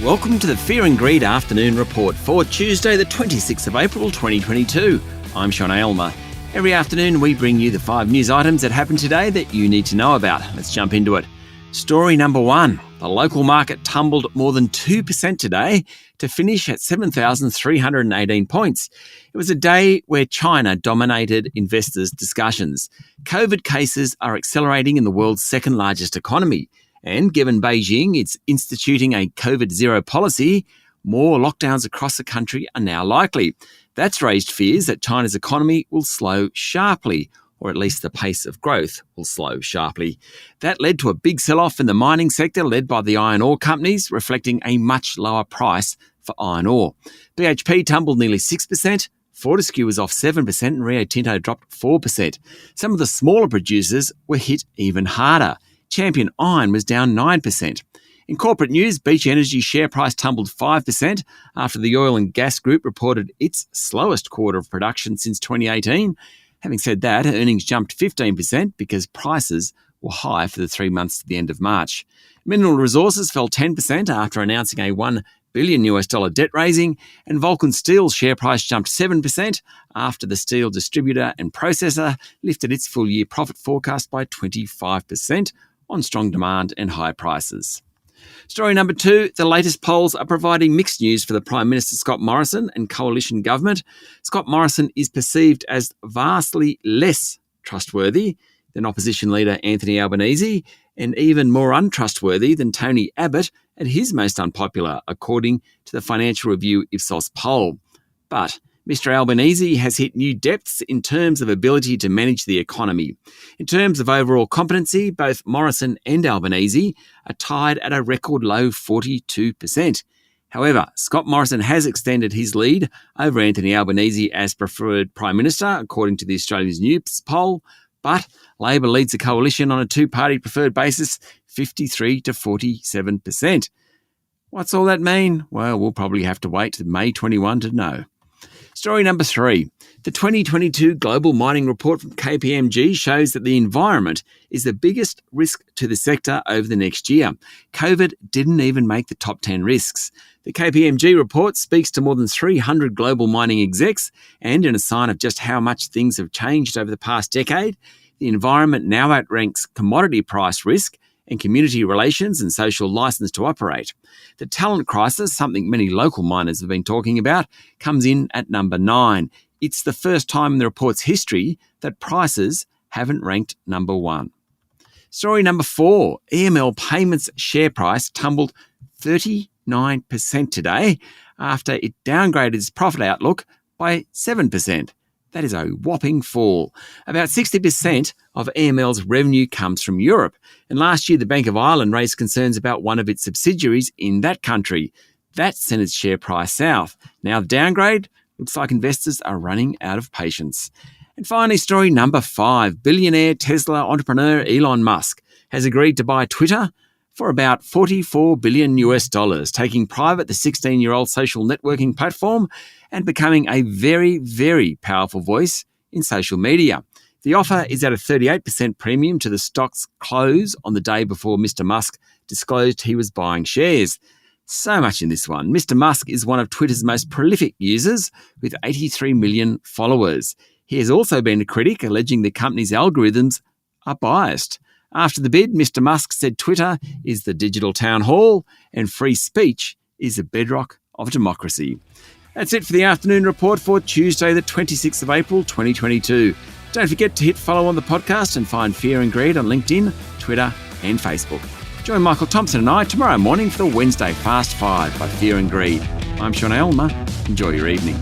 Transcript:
Welcome to the Fear and Greed Afternoon Report for Tuesday, the 26th of April 2022. I'm Sean Aylmer. Every afternoon we bring you the 5 news items that happened today that you need to know about. Let's jump into it. Story number 1. The local market tumbled more than 2% today to finish at 7,318 points. It was a day where China dominated investors' discussions. COVID cases are accelerating in the world's second largest economy. And given Beijing is instituting a COVID zero policy, more lockdowns across the country are now likely. That's raised fears that China's economy will slow sharply, or at least the pace of growth will slow sharply. That led to a big sell-off in the mining sector led by the iron ore companies, reflecting a much lower price for iron ore. BHP tumbled nearly 6%, Fortescue was off 7% and Rio Tinto dropped 4%. Some of the smaller producers were hit even harder. Champion Iron was down 9%. In corporate news, Beach Energy's share price tumbled 5% after the oil and gas group reported its slowest quarter of production since 2018. Having said that, earnings jumped 15% because prices were high for the 3 months to the end of March. Mineral Resources fell 10% after announcing a $1 billion debt raising, and Vulcan Steel's share price jumped 7% after the steel distributor and processor lifted its full-year profit forecast by 25% on strong demand and high prices. Story number 2, the latest polls are providing mixed news for the Prime Minister Scott Morrison and coalition government. Scott Morrison is perceived as vastly less trustworthy than opposition leader Anthony Albanese and even more untrustworthy than Tony Abbott at his most unpopular, according to the Financial Review Ipsos poll. But Mr. Albanese has hit new depths in terms of ability to manage the economy. In terms of overall competency, both Morrison and Albanese are tied at a record low 42%. However, Scott Morrison has extended his lead over Anthony Albanese as preferred Prime Minister, according to the Australian News poll, but Labor leads the coalition on a two-party preferred basis, 53 to 47%. What's all that mean? Well, we'll probably have to wait to May 21 to know. Story number 3. The 2022 Global Mining Report from KPMG shows that the environment is the biggest risk to the sector over the next year. COVID didn't even make the top 10 risks. The KPMG report speaks to more than 300 global mining execs, and in a sign of just how much things have changed over the past decade, the environment now outranks commodity price risk and community relations and social license to operate. The talent crisis, something many local miners have been talking about, comes in at number 9. It's the first time in the report's history that prices haven't ranked number 1. Story number 4, EML Payments share price tumbled 39% today after it downgraded its profit outlook by 7%. That is a whopping fall. About 60% of EML's revenue comes from Europe. And last year, the Bank of Ireland raised concerns about one of its subsidiaries in that country. That sent its share price south. Now the downgrade looks like investors are running out of patience. And finally, story number 5. Billionaire Tesla entrepreneur Elon Musk has agreed to buy Twitter for about $44 billion, taking private the 16-year-old social networking platform and becoming a very, very powerful voice in social media. The offer is at a 38% premium to the stock's close on the day before Mr. Musk disclosed he was buying shares. So much in this one. Mr. Musk is one of Twitter's most prolific users with 83 million followers. He has also been a critic, alleging the company's algorithms are biased. After the bid, Mr. Musk said Twitter is the digital town hall and free speech is the bedrock of democracy. That's it for the afternoon report for Tuesday, the 26th of April, 2022. Don't forget to hit follow on the podcast and find Fear and Greed on LinkedIn, Twitter and Facebook. Join Michael Thompson and I tomorrow morning for the Wednesday Fast 5 by Fear and Greed. I'm Sean Aylmer. Enjoy your evening.